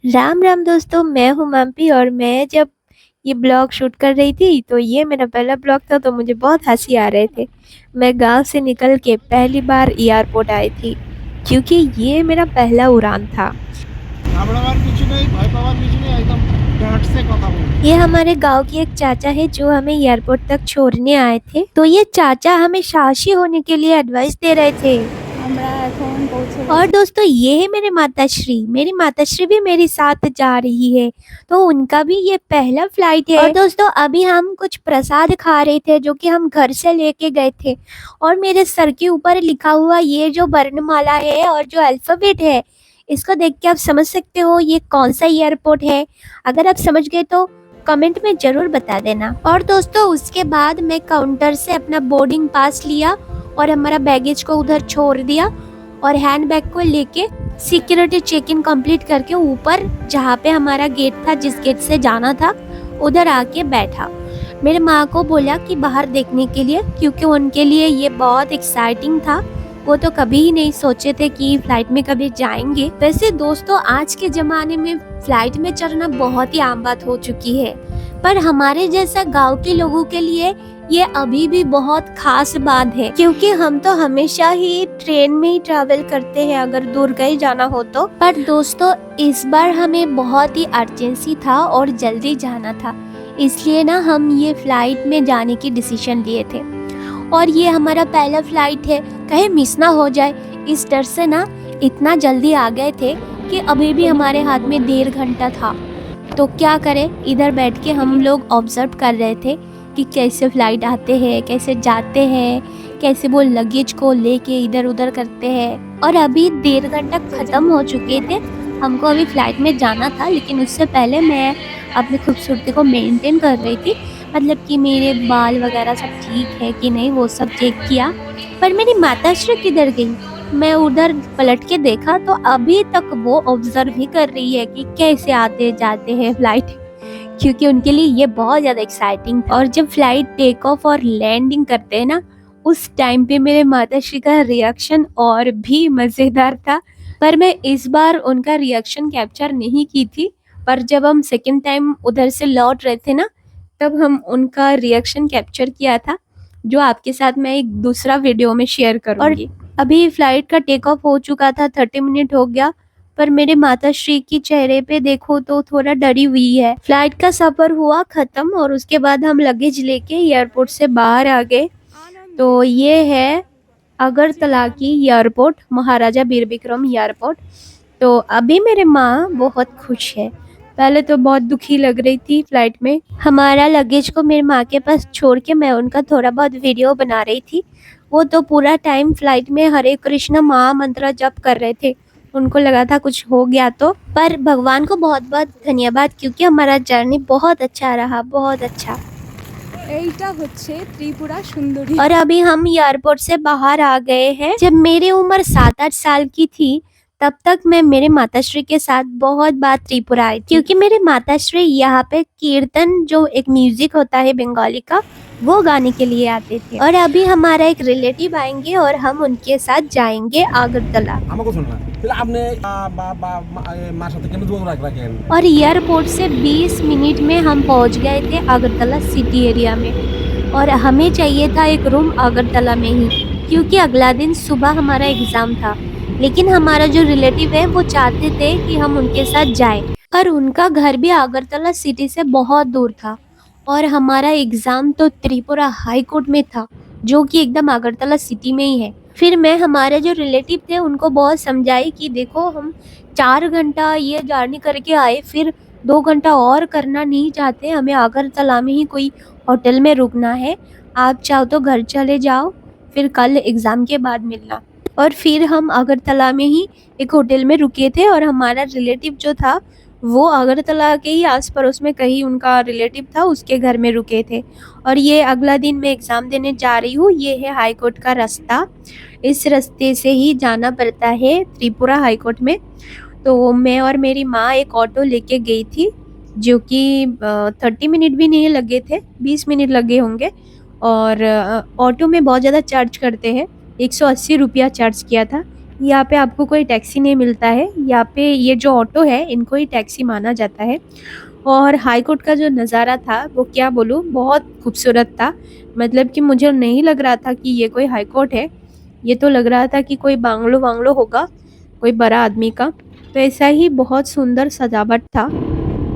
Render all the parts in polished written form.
राम राम दोस्तों, मैं हूँ मम्पी और मैं जब ये ब्लॉग शूट कर रही थी तो ये मेरा पहला ब्लॉग था, तो मुझे बहुत हंसी आ रहे थे। मैं गांव से निकल के पहली बार एयरपोर्ट आई थी क्योंकि ये मेरा पहला उड़ान था। घाबड़ाবার কিছু নেই, ভয় পাওয়ার কিছু নেই, একদম ডট से কথা বলুন। ये हमारे गांव की एक चाचा है जो हमें एयरपोर्ट तक छोड़ने आए थे। तो ये चाचा हमें साहसी होने के लिए एडवाइस दे रहे थे। আমরা এখন পৌঁছে और গেছি। दोस्तों, ये है मेरी माताश्री भी मेरे साथ जा रही है, तो उनका भी ये पहला फ्लाइट है। और दोस्तों, अभी हम कुछ प्रसाद खा रहे थे जो कि हम घर से लेके गए थे। और मेरे सर के ऊपर लिखा हुआ ये जो वर्णमाला है और जो अल्फाबेट है, इसको देख के आप समझ सकते हो ये कौन सा एयरपोर्ट है। अगर आप समझ गए तो कमेंट में जरूर बता देना। और दोस्तों, उसके बाद मैं काउंटर से अपना बोर्डिंग पास लिया और हमारा बैगेज को उधर छोड़ दिया और हैंडबैग को लेके सिक्योरिटी चेक इन कंप्लीट करके ऊपर जहाँ पे हमारा गेट था, जिस गेट से जाना था, उधर आके बैठा। मेरे माँ को बोला कि बाहर देखने के लिए, क्योंकि उनके लिए ये बहुत एक्साइटिंग था। वो तो कभी ही नहीं सोचे थे कि फ्लाइट में कभी जाएंगे। वैसे दोस्तों, आज के जमाने में फ्लाइट में चढ़ना बहुत ही आम बात हो चुकी है, पर हमारे जैसा गांव के लोगों के लिए ये अभी भी बहुत खास बात है, क्योंकि हम तो हमेशा ही ट्रेन में ही ट्रैवल करते हैं अगर दूर कहीं जाना हो तो। पर दोस्तों, इस बार हमें बहुत ही अर्जेंसी था और जल्दी जाना था, इसलिए ना हम ये फ्लाइट में जाने की डिसीजन लिए थे। और ये हमारा पहला फ्लाइट है, कहीं मिस ना हो जाए, इस डर से ना इतना जल्दी आ गए थे कि अभी भी हमारे हाथ में 1.5 घंटा था। तो क्या करें, इधर बैठ के हम लोग ऑब्जर्व कर रहे थे कि कैसे फ्लाइट आते हैं, कैसे जाते हैं, कैसे वो लगेज को लेके इधर उधर करते हैं। और अभी 1.5 घंटा खत्म हो चुके थे, हमको अभी फ्लाइट में जाना था, लेकिन उससे पहले मैं अपनी खूबसूरती को मेंटेन कर रही थी। मतलब कि मेरे बाल वगैरह सब ठीक है कि नहीं, वो सब चेक किया। पर मेरी माताश्री किधर गई? मैं उधर पलट के देखा तो अभी तक वो ऑब्जर्व ही कर रही है कि कैसे आते जाते हैं फ्लाइट, क्योंकि उनके लिए ये बहुत ज़्यादा एक्साइटिंग था। और जब फ्लाइट टेक ऑफ और लैंडिंग करते हैं ना, उस टाइम पे मेरे माताश्री का रिएक्शन और भी मज़ेदार था। पर मैं इस बार उनका रिएक्शन कैप्चर नहीं की थी, पर जब हम सेकेंड टाइम उधर से लौट रहे थे ना, तब हम उनका रिएक्शन कैप्चर किया था, जो आपके साथ मैं एक दूसरा वीडियो में शेयर करूँगी। और अभी फ्लाइट का टेक ऑफ हो चुका था, 30 मिनट हो गया, पर मेरे माताश्री की चेहरे पे देखो तो थोड़ा डरी हुई है। फ्लाइट का सफर हुआ खत्म और उसके बाद हम लगेज लेके एयरपोर्ट से बाहर आ गए। तो ये है अगरतला की एयरपोर्ट, महाराजा वीर विक्रम एयरपोर्ट। तो अभी मेरे माँ बहुत खुश है, पहले तो बहुत दुखी लग रही थी फ्लाइट में। हमारा लगेज को मेरी माँ के पास छोड़ के मैं उनका थोड़ा बहुत वीडियो बना रही थी। वो तो पूरा टाइम फ्लाइट में हरे कृष्ण महामंत्र जप कर रहे थे, उनको लगा था कुछ हो गया तो। पर भगवान को बहुत बहुत धन्यवाद, क्योंकि हमारा जर्नी बहुत अच्छा रहा, बहुत अच्छा। এইটা হচ্ছে ত্রিপুরা সুন্দরী। और अभी हम एयरपोर्ट से बाहर आ गए हैं। जब मेरी उम्र 7-8 साल की थी, तब तक मैं मेरे माताश्री के साथ बहुत बार त्रिपुरा आई थी, क्योंकि मेरे माताश्री यहाँ पे कीर्तन, जो एक म्यूजिक होता है बंगाली का, वो गाने के लिए आते थे। और अभी हमारा एक रिलेटिव आएंगे और हम उनके साथ जाएंगे आगरतला। আমাকে শোনো না, তাহলে আপনি মার সাথে কেন যোগাযোগ রাখেন? और एयरपोर्ट से 20 मिनट में हम पहुंच गए थे आगरतला सिटी एरिया में। और हमें चाहिए था एक रूम आगरतला में ही, क्योंकि अगला दिन सुबह हमारा एग्ज़ाम था। लेकिन हमारा जो रिलेटिव है वो चाहते थे कि हम उनके साथ जाएं, पर उनका घर भी आगरतला सिटी से बहुत दूर था और हमारा एग्ज़ाम तो त्रिपुरा हाई कोर्ट में था, जो कि एकदम आगरतला सिटी में ही है। फिर मैं हमारे जो रिलेटिव थे उनको बहुत समझाई कि देखो, हम 4 घंटा ये जर्नी करके आए, फिर 2 घंटा और करना नहीं चाहते, हमें अगरतला में ही कोई होटल में रुकना है। आप चाहो तो घर चले जाओ, फिर कल एग्ज़ाम के बाद मिलना। और फिर हम अगरतला में ही एक होटल में रुके थे और हमारा रिलेटिव जो था वो अगरतला के ही आस पड़ोस में कहीं उनका रिलेटिव था, उसके घर में रुके थे। और ये अगला दिन मैं एग्ज़ाम देने जा रही हूँ। ये है हाई कोर्ट का रास्ता, इस रास्ते से ही जाना पड़ता है त्रिपुरा हाई कोर्ट में। तो मैं और मेरी माँ एक ऑटो लेके गई थी, जो कि 30 मिनट भी नहीं लगे थे, 20 मिनट लगे होंगे। और ऑटो में बहुत ज़्यादा चार्ज करते हैं, 180 रुपया चार्ज किया था, यहाँ पे आपको कोई टैक्सी नहीं मिलता है। यहाँ पे ये जो ऑटो है इनको ही टैक्सी माना जाता है। और हाई कोर्ट का जो नज़ारा था वो क्या बोलूँ, बहुत खूबसूरत था। मतलब कि मुझे नहीं लग रहा था कि ये कोई हाई कोर्ट है, ये तो लग रहा था कि कोई बांग्लो वांग्लो होगा, कोई बड़ा आदमी का। तो ऐसा ही बहुत सुंदर सजावट था।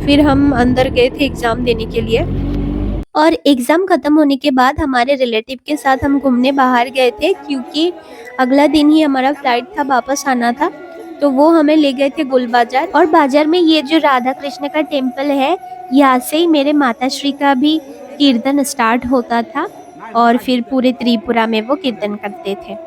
फिर हम अंदर गए थे एग्ज़ाम देने के लिए, और एग्ज़ाम ख़त्म होने के बाद हमारे रिलेटिव के साथ हम घूमने बाहर गए थे, क्योंकि अगला दिन ही हमारा फ्लाइट था, वापस आना था। तो वो हमें ले गए थे गोल बाज़ार, और बाज़ार में ये जो राधा कृष्ण का टेम्पल है, यहाँ से ही मेरे माताश्री का भी कीर्तन स्टार्ट होता था, और फिर पूरे त्रिपुरा में वो कीर्तन करते थे।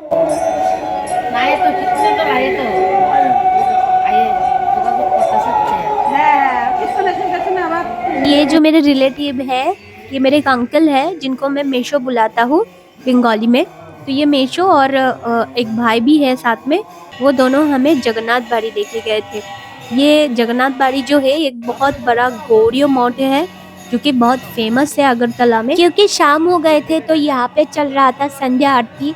ये जो मेरे रिलेटिव है, ये मेरे एक अंकल है जिनको मैं मेशो बुलाता हूँ बंगाली में। तो ये मेशो और एक भाई भी है साथ में, वो दोनों हमें जगन्नाथ बाड़ी लेके गए थे। ये जगन्नाथ बाड़ी जो है एक बहुत बड़ा गौड़ीय मठ है, जो कि बहुत फेमस है अगरतला में। क्योंकि शाम हो गए थे तो यहाँ पे चल रहा था संध्या आरती,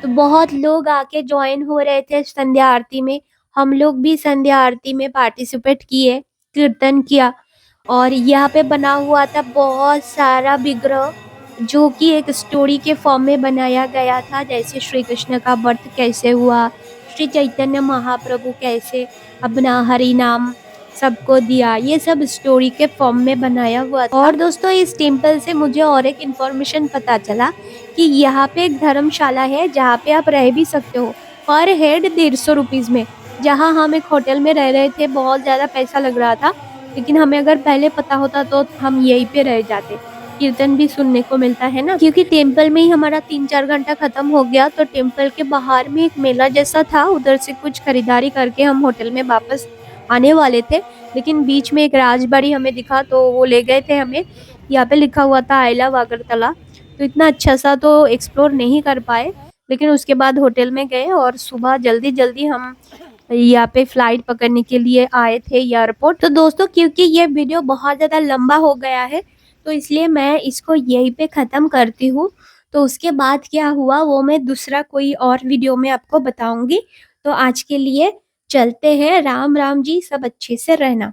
तो बहुत लोग आके ज्वाइन हो रहे थे संध्या आरती में। हम लोग भी संध्या आरती में पार्टिसिपेट किए, कीर्तन किया। और यहाँ पे बना हुआ था बहुत सारा विग्रह, जो कि एक स्टोरी के फॉर्म में बनाया गया था। जैसे श्री कृष्ण का बर्थ कैसे हुआ, श्री चैतन्य महाप्रभु कैसे अपना हरि नाम सबको दिया, ये सब स्टोरी के फॉर्म में बनाया हुआ था। और दोस्तों, इस टेम्पल से मुझे और एक इन्फॉर्मेशन पता चला कि यहाँ पे एक धर्मशाला है जहाँ पे आप रह भी सकते हो, पर हेड 150 रुपीज़ में। जहाँ हम एक होटल में रह रहे थे, बहुत ज़्यादा पैसा लग रहा था, लेकिन हमें अगर पहले पता होता तो हम यहीं पे रह जाते। कीर्तन भी सुनने को मिलता है ना, क्योंकि टेम्पल में ही हमारा 3-4 घंटा खत्म हो गया। तो टेम्पल के बाहर में एक मेला जैसा था, उधर से कुछ खरीदारी करके हम होटल में वापस आने वाले थे। लेकिन बीच में एक राजबाड़ी हमें दिखा, तो वो ले गए थे हमें। यहाँ पे लिखा हुआ था आई लव अगरतला। तो इतना अच्छा सा तो एक्सप्लोर नहीं कर पाए, लेकिन उसके बाद होटल में गए और सुबह जल्दी जल्दी हम यहाँ पे फ्लाइट पकड़ने के लिए आए थे एयरपोर्ट। तो दोस्तों, क्योंकि ये वीडियो बहुत ज़्यादा लंबा हो गया है, तो इसलिए मैं इसको यहीं पे ख़त्म करती हूँ। तो उसके बाद क्या हुआ वो मैं दूसरा कोई और वीडियो में आपको बताऊंगी। तो आज के लिए चलते हैं। राम राम जी, सब अच्छे से रहना।